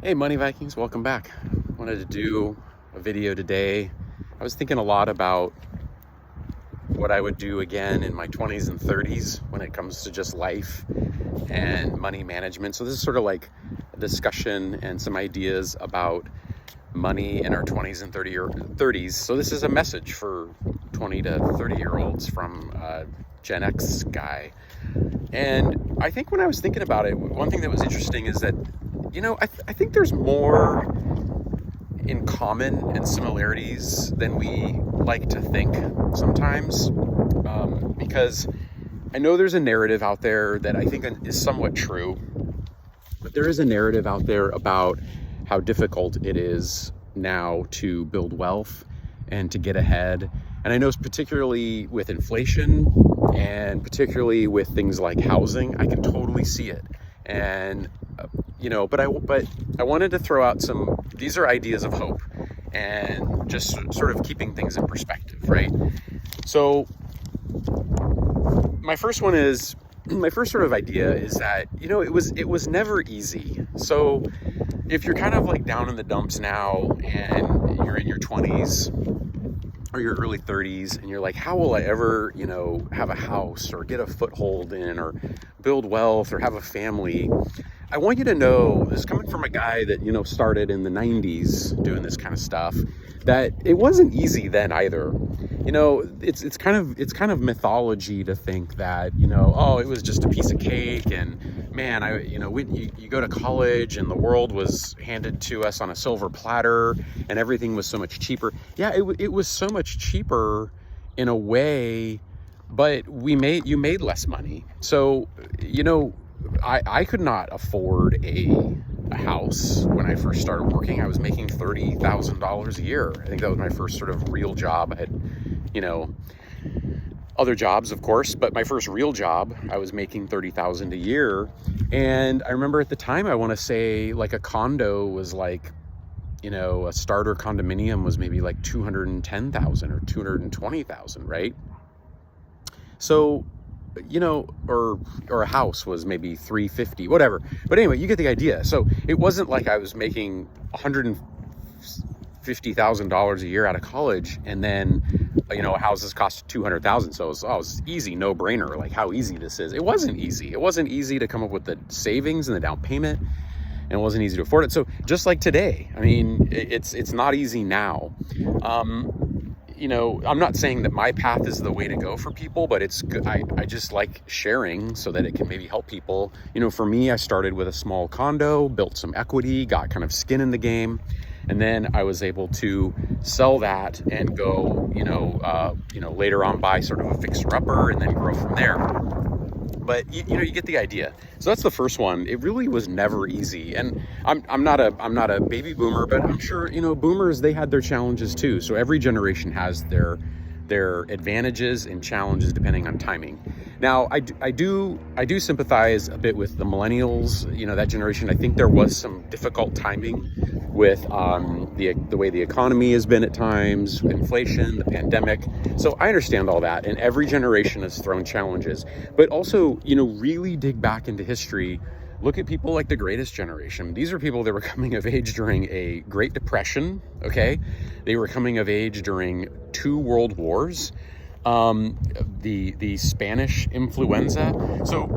Hey Money Vikings, welcome back. Wanted to do a video today. I was thinking a lot about what I would do again in my 20s and 30s when it comes to just life and money management. So this is sort of like a discussion and some ideas about money in our 20s and 30s. So this is a message for 20 to 30 year olds from a Gen X guy. And I think when I was thinking about it, one thing that was interesting is that I think there's more in common and similarities than we like to think sometimes, because I know there's a narrative out there that I think is somewhat true, but there is a narrative out there about how difficult it is now to build wealth and to get ahead. And I know particularly with inflation and particularly with things like housing, I can totally see it. And but I wanted to throw out these are ideas of hope and just sort of keeping things in perspective, right? So my first sort of idea is that, it was never easy. So if you're kind of like down in the dumps now and you're in your 20s or your early 30s and you're like, how will I ever, have a house or get a foothold in or build wealth or have a family? I want you to know, this is coming from a guy that, started in the 90s doing this kind of stuff, that it wasn't easy then either. It's kind of mythology to think that, it was just a piece of cake and man, you go to college and the world was handed to us on a silver platter and everything was so much cheaper. Yeah, it was so much cheaper in a way, but you made less money. So, I could not afford a house when I first started working. I was making $30,000 a year. I think that was my first sort of real job. I had, other jobs, of course, but my first real job, I was making $30,000 a year. And I remember at the time, I want to say like a condo was like, a starter condominium was maybe like $210,000 or $220,000, right? So, or a house was maybe $350, whatever. But anyway, you get the idea. So it wasn't like I was making $150,000 a year out of college, and then, houses cost $200,000. So it was easy, no brainer. Like how easy this is. It wasn't easy. It wasn't easy to come up with the savings and the down payment, and it wasn't easy to afford it. So just like today, I mean, it's not easy now. I'm not saying that my path is the way to go for people, but it's good. I just like sharing so that it can maybe help people. For me, I started with a small condo, built some equity, got kind of skin in the game. And then I was able to sell that and go, later on buy sort of a fixer-upper and then grow from there. But you get the idea. So that's the first one. It really was never easy. And I'm not a baby boomer, but I'm sure, boomers, they had their challenges too. So every generation has their advantages and challenges depending on timing. Now, I do sympathize a bit with the millennials, that generation. I think there was some difficult timing with the way the economy has been at times, inflation, the pandemic. So I understand all that, and every generation has thrown challenges. But also, really dig back into history. Look at people like the Greatest Generation. These are people that were coming of age during a Great Depression, okay? They were coming of age during 2 world wars, the Spanish influenza. So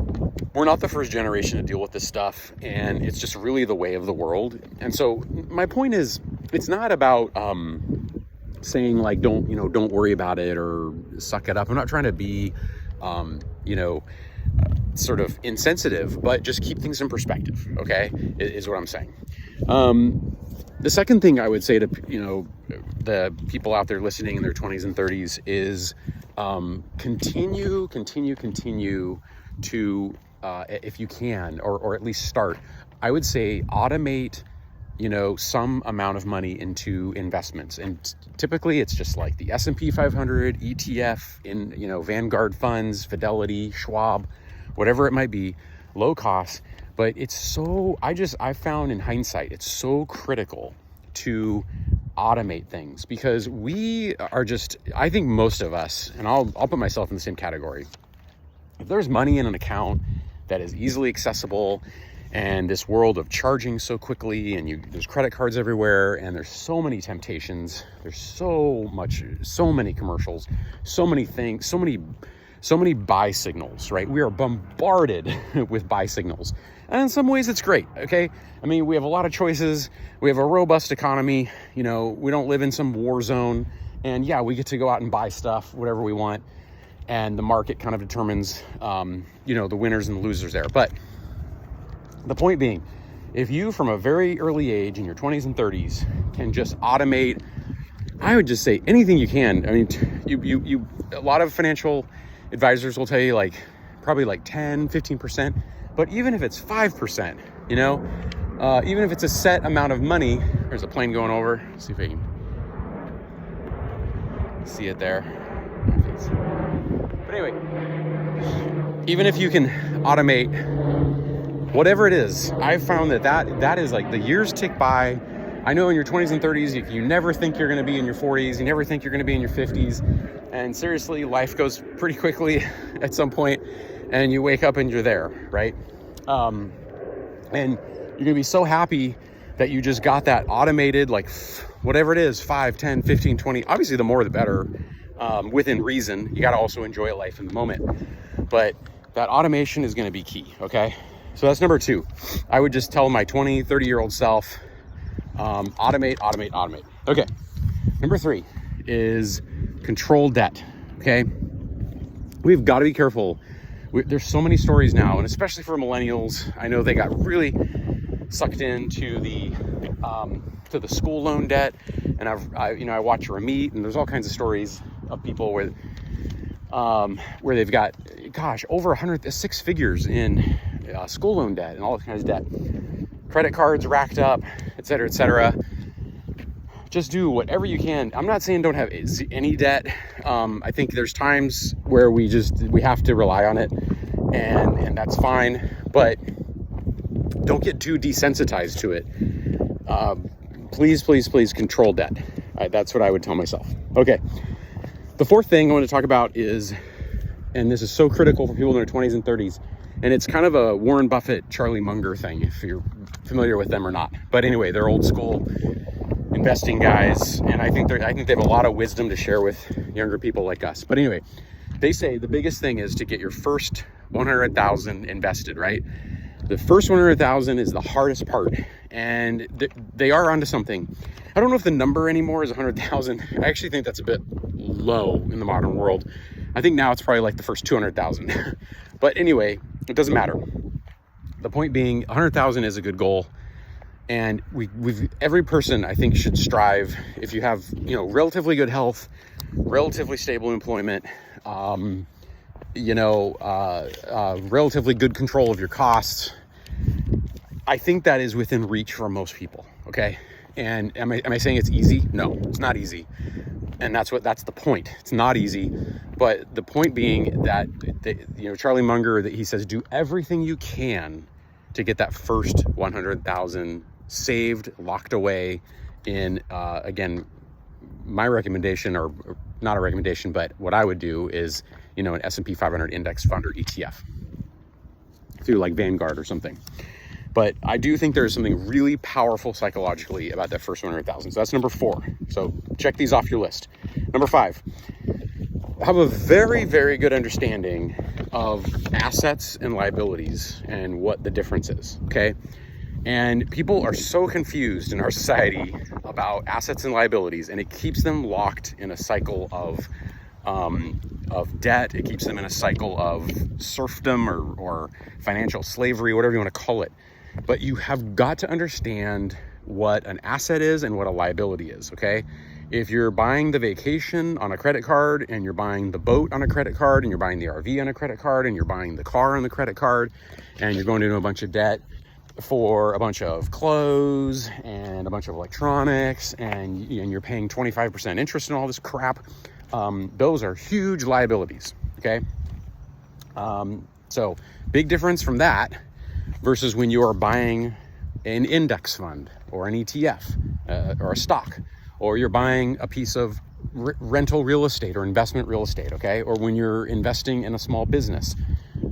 we're not the first generation to deal with this stuff, and it's just really the way of the world. And so my point is, it's not about saying like, don't worry about it or suck it up. I'm not trying to be, sort of insensitive, but just keep things in perspective, okay, is what I'm saying. The second thing I would say to, the people out there listening in their 20s and 30s is continue to, if you can, or at least start, I would say automate, some amount of money into investments. And typically it's just like the S&P 500, ETF, in, Vanguard funds, Fidelity, Schwab, whatever it might be, low cost. But it's so, I found in hindsight, it's so critical to automate things, because we are just, I think most of us, and I'll put myself in the same category. If there's money in an account that is easily accessible and this world of charging so quickly, and there's credit cards everywhere, and there's so many temptations, there's so many commercials, so many things, so many buy signals, right? We are bombarded with buy signals. And in some ways it's great, okay? I mean, we have a lot of choices. We have a robust economy. We don't live in some war zone. And yeah, we get to go out and buy stuff, whatever we want. And the market kind of determines, the winners and the losers there. But the point being, if you from a very early age in your 20s and 30s can just automate, I would just say anything you can. I mean, a lot of financial advisors will tell you probably 10, 15%, but even if it's 5%, even if it's a set amount of money, there's a plane going over. Let's see if I can see it there. But anyway, even if you can automate whatever it is, I've found that is the years tick by. I know in your 20s and 30s, you never think you're going to be in your 40s. You never think you're going to be in your 50s. And seriously, life goes pretty quickly at some point, and you wake up and you're there, right? And you're going to be so happy that you just got that automated, whatever it is, 5, 10, 15, 20. Obviously, the more the better, within reason. You got to also enjoy life in the moment. But that automation is going to be key, okay? So that's number 2. I would just tell my 20, 30-year-old self, automate. Okay. Number 3 is control debt. Okay. We've got to be careful. There's so many stories now, and especially for millennials, I know they got really sucked into to the school loan debt. And I watch Ramit, and there's all kinds of stories of people where they've got, over 6 figures in school loan debt and all kinds of debt, credit cards racked up, et cetera. Just do whatever you can. I'm not saying don't have any debt. I think there's times where we have to rely on it, and that's fine, but don't get too desensitized to it. Please control debt. That's what I would tell myself. Okay. The 4th thing I want to talk about is, and this is so critical for people in their 20s and 30s, and it's kind of a Warren Buffett, Charlie Munger thing, if you're familiar with them or not. But anyway, they're old school investing guys, and I think they have a lot of wisdom to share with younger people like us. But anyway, they say the biggest thing is to get your first 100,000 invested, right? The first 100,000 is the hardest part, and they are onto something. I don't know if the number anymore is 100,000. I actually think that's a bit low in the modern world. I think now it's probably the first 200,000. But anyway, it doesn't matter. The point being, 100,000 is a good goal. And every person, I think, should strive, if you have, relatively good health, relatively stable employment, relatively good control of your costs. I think that is within reach for most people. Okay. And am I saying it's easy? No, it's not easy. And that's the point. It's not easy. But the point being that, Charlie Munger, that he says, do everything you can to get that first 100,000 saved, locked away in, again, my recommendation, or not a recommendation, but what I would do is, an S&P 500 index fund or ETF through Vanguard or something. But I do think there's something really powerful psychologically about that first 100,000. So that's number 4. So check these off your list. Number 5, have a very, very good understanding of assets and liabilities and what the difference is. Okay. And people are so confused in our society about assets and liabilities, and it keeps them locked in a cycle of debt. It keeps them in a cycle of serfdom or financial slavery, whatever you want to call it. But you have got to understand what an asset is and what a liability is, okay? If you're buying the vacation on a credit card, and you're buying the boat on a credit card, and you're buying the RV on a credit card, and you're buying the car on the credit card, and you're going into a bunch of debt for a bunch of clothes and a bunch of electronics, and you're paying 25% interest and all this crap, those are huge liabilities, okay? So big difference from that versus when you are buying an index fund or an ETF or a stock, or you're buying a piece of rental real estate or investment real estate, okay? Or when you're investing in a small business.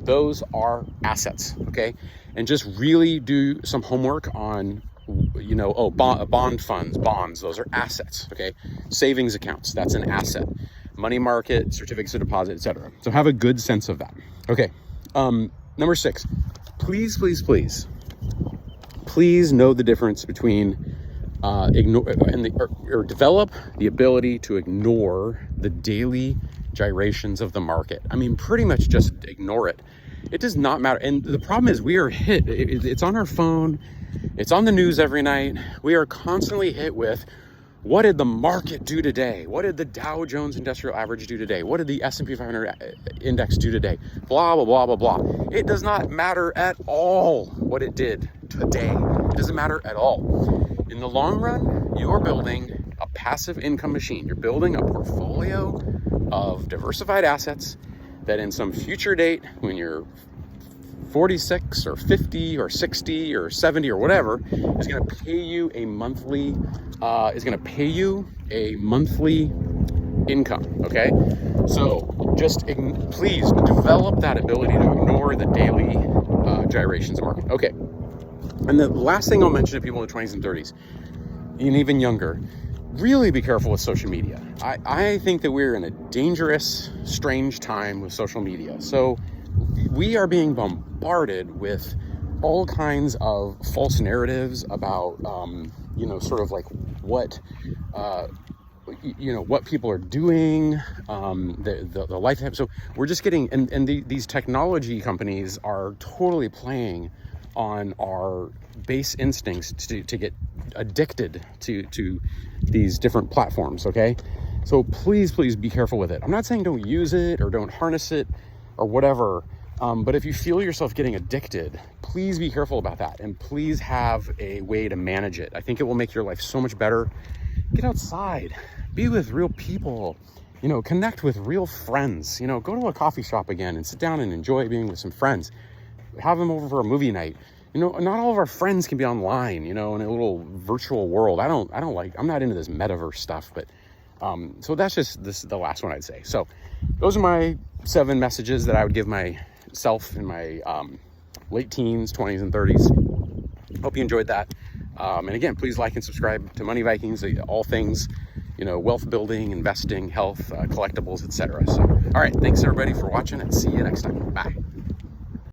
Those are assets, okay? And just really do some homework on, bond funds, bonds, those are assets, okay? Savings accounts, that's an asset. Money market, certificates of deposit, etc. So have a good sense of that. Okay, number 6, please know the difference between develop the ability to ignore the daily gyrations of the market. I mean, pretty much just ignore it. It does not matter. And the problem is we are hit. It's on our phone. It's on the news every night. We are constantly hit with, what did the market do today? What did the Dow Jones Industrial Average do today? What did the S&P 500 index do today? Blah, blah, blah, blah, blah. It does not matter at all what it did today. It doesn't matter at all. In the long run, you are building a passive income machine. You're building a portfolio of diversified assets that in some future date, when you're 46 or 50 or 60 or 70 or whatever, is going to pay you a monthly income. Okay, so just please develop that ability to ignore the daily gyrations of market. Okay, and the last thing I'll mention to people in the 20s and 30s, and even younger, really be careful with social media. I think that we're in a dangerous, strange time with social media. So we are being bombarded with all kinds of false narratives about, sort of like what people are doing, the life. So we're just getting, and these technology companies are totally playing on our base instincts to get addicted to these different platforms, okay? So please be careful with it. I'm not saying don't use it or don't harness it or whatever, but if you feel yourself getting addicted, please be careful about that, and please have a way to manage it. I think it will make your life so much better. Get outside, be with real people, connect with real friends, go to a coffee shop again and sit down and enjoy being with some friends. Have them over for a movie night. Not all of our friends can be online, in a little virtual world. I'm not into this metaverse stuff, but so that's just the last one I'd say. So those are my 7 messages that I would give myself in my late teens, 20s, and 30s. Hope you enjoyed that. And again, please like and subscribe to Money Vikings, all things, wealth building, investing, health, collectibles, etc. So, all right, thanks everybody for watching, and see you next time. Bye.